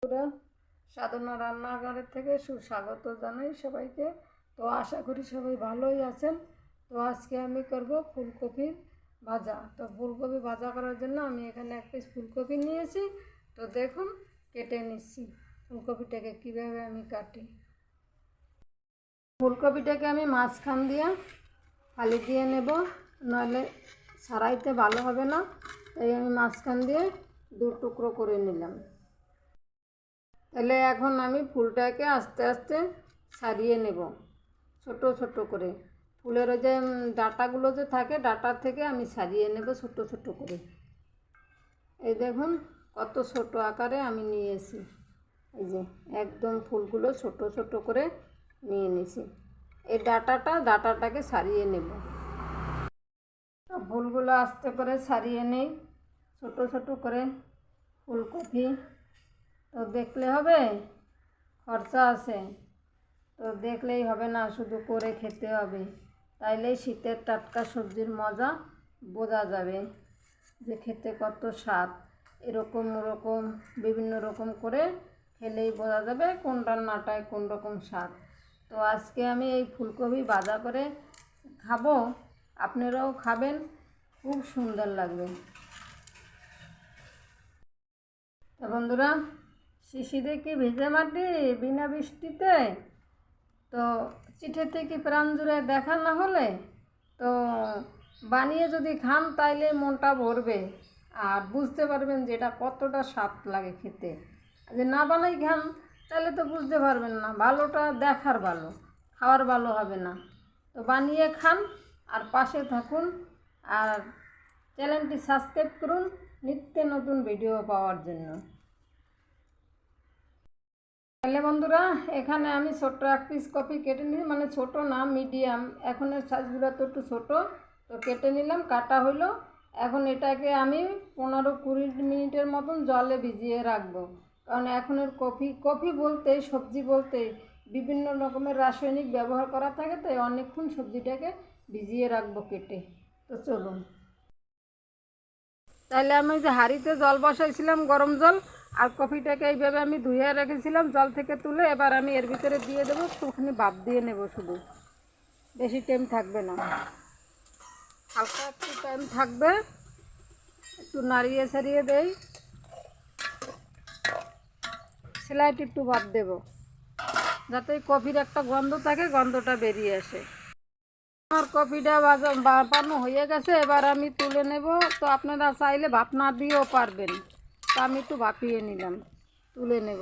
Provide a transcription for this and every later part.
বন্ধুরা, সাধনা রান্নাঘরের থেকে সুস্বাগত জানাই সবাইকে। তো আশা করি সবাই ভালোই আছেন। তো আজকে আমি করব ফুলকপির ভাজা। তো ফুলকপি ভাজা করার জন্য আমি এখানে এক পিস ফুলকপি নিয়েছি। তো দেখুন কেটে নিচ্ছি ফুলকপিটাকে কীভাবে আমি কাটি। ফুলকপিটাকে আমি মাঝখান দিয়ে ফালি দিয়ে নেব, নাহলে সারাইতে ভালো হবে না। তাই আমি মাঝখান দিয়ে দু টুকরো করে নিলাম। তাহলে এখন আমি ফুলটাকে আস্তে আস্তে ছাড়িয়ে নেব ছোট ছোট করে। ফুলের ওই যে ডাঁটাগুলো যে থাকে, ডাঁটার থেকে আমি ছাড়িয়ে নেব ছোট ছোট করে। এই দেখুন কত ছোট আকারে আমি নিয়েছি। এই যে একদম ফুলগুলো ছোট ছোট করে নিয়ে নিয়েছি। এই ডাঁটাটাকে ছাড়িয়ে নেব। ফুলগুলো আস্তে করে ছাড়িয়ে নেই ছোট ছোট করে। ফুলকপি তো দেখলে হবে, খরচা আছে, তো দেখলেই হবে না, শুধু করে খেতে হবে। তাইলেই শীতের টাটকা সবজির মজা বোঝা যাবে যে খেতে কত স্বাদ। এরকম ওরকম বিভিন্ন রকম করে খেলেই বোঝা যাবে কোন রান্নাটায় কোন রকম স্বাদ। তো আজকে আমি এই ফুলকপি ভাজা করে খাবো, আপনারাও খাবেন, খুব সুন্দর লাগবে। তো বন্ধুরা, শিশিরে কি ভিজে মাটি বিনা বৃষ্টিতে, তো চিঠেতে কি প্রাণ জুড়ে দেখা না হলে, তো বানিয়ে যদি খান তাইলে মনটা ভরবে আর বুঝতে পারবেন যে এটা কতটা স্বাদ লাগে খেতে। যে না বানাই খান তাহলে তো বুঝতে পারবেন না, ভালোটা দেখার ভালো, খাওয়ার ভালো হবে না। তো বানিয়ে খান আর পাশে থাকুন, আর চ্যানেলটি সাবস্ক্রাইব করুন নিত্য নতুন ভিডিও পাওয়ার জন্য। তাহলে বন্ধুরা, এখানে আমি ছোট্ট এক পিস কপি কেটে নিই, মানে ছোট না মিডিয়াম, এখনের সাইজগুলো তো একটু ছোটো, তো কেটে নিলাম, কাটা হলো। এখন এটাকে আমি 15-20 মিনিটের মতন জলে ভিজিয়ে রাখবো। কারণ এখনের কপি বলতেই, সবজি বলতেই বিভিন্ন রকমের রাসায়নিক ব্যবহার করা থাকে, তাই অনেকক্ষণ সবজিটাকে ভিজিয়ে রাখবো কেটে। তো চলুন, তাহলে আমি যে হাঁড়িতে জল বসাইছিলাম গরম জল, আর কফিটাকে এইভাবে আমি ধুয়ে রেখেছিলাম জল থেকে তুলে, এবার আমি এর ভিতরে দিয়ে দেবো, একটুখানি ভাপ দিয়ে নেব, শুধু বেশি টাইম থাকবে না, হালকা একটু টাইম থাকবে। একটু নাড়িয়ে ছাড়িয়ে দেই, সেলাইটি একটু ভাপ দেব যাতে কফির একটা গন্ধ থাকে, গন্ধটা বেরিয়ে আসে। আমার কফিটা বানানো হয়ে গেছে, এবার আমি তুলে নেব। তো আপনারা চাইলে ভাপ না দিয়েও পারবেন, তো আমি একটু ভাপিয়ে নিলাম, তুলে নেব।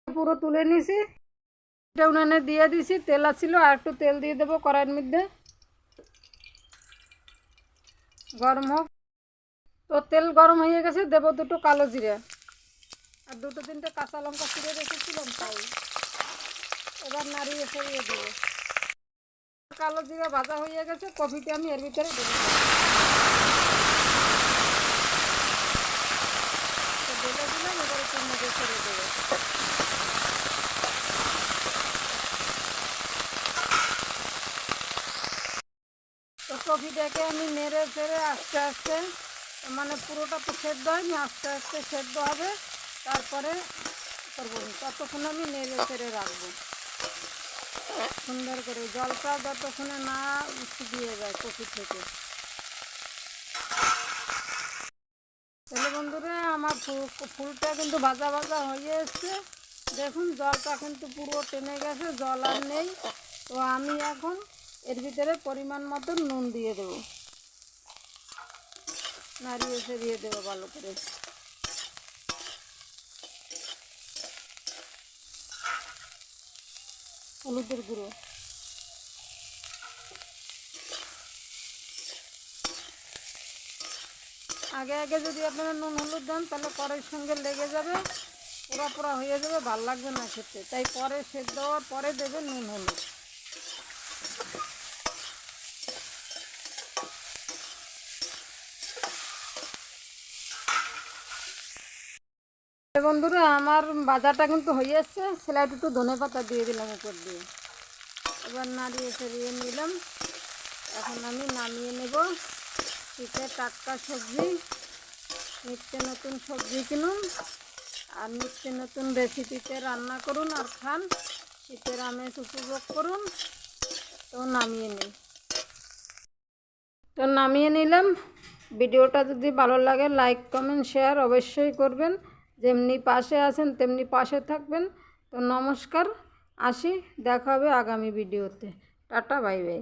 পুরো তুলে নিছি, এটা উনানে দিয়ে দিছি, তেল ছিল, আর একটু তেল দিয়ে দেবো কড়াইয়ের মধ্যে, গরম হোক। তো তেল গরম হয়ে গেছে, দেবো দুটো কালো জিরা আর 2-3টে কাঁচা লঙ্কা ছিঁড়ে রেখেছিলাম, তাই এবার নাড়িয়ে ছড়িয়ে দেবো। কালো জিরা ভাজা হয়ে গেছে, কফিটা আমি এর ভিতরে ঢেলে দেবো। ঢেলে দিলাম, এবার একটু মধ্যে ছেড়ে দেবো। তো কফিটাকে আমি নেড়ে চেড়ে আস্তে আস্তে, মানে পুরোটা তো সেদ্ধ হয়নি, আস্তে আস্তে সেদ্ধ হবে, তারপরে করবো। ততক্ষণ আমি নেড়ে চেড়ে রাখবো সুন্দর করে, জলটা যতক্ষণে না শুকিয়ে যায় কফি থেকে। তাহলে বন্ধুরা, আমার ফুলটা কিন্তু ভাজা ভাজা হয়ে এসছে, দেখুন জলটা কিন্তু পুরো টেনে গেছে, জল আর নেই। তো আমি এখন এর ভিতরে পরিমাণ মতো নুন দিয়ে দেবো, নাড়িয়ে ছড়িয়ে দেবো ভালো করে। হলুদের গুঁড়ো, আগে আগে যদি আপনারা নুন হলুদ দেন তাহলে কড়াইয়ের সঙ্গে লেগে যাবে, পোড়া পোড়া হয়ে যাবে, ভাল লাগবে না খেতে। তাই পরে সেদ্ধ হওয়ার পরে দেবেন নুন হলুদ। বন্ধুরা, আমার ভাজাটা কিন্তু হয়ে এসছে, সেলাইটা একটু ধনে পাতা দিয়ে দিলাম উপর দিয়ে, এবার নাড়িয়ে ছড়িয়ে নিলাম। এখন আমি নামিয়ে নেব শীতের টাটকা সবজি নিত্য নতুন সবজি কিনুন আর নিত্য নতুন রেসিপিতে রান্না করুন আর খান, শীতের আমেজ উপভোগ করুন। তো নামিয়ে নিলাম। ভিডিওটা যদি ভালো লাগে লাইক কমেন্ট শেয়ার অবশ্যই করবেন। যেমনি পাশে আছেন তেমনি পাশে থাকবেন। তো নমস্কার, আসি, দেখা হবে আগামী ভিডিওতে। Tata, bye bye.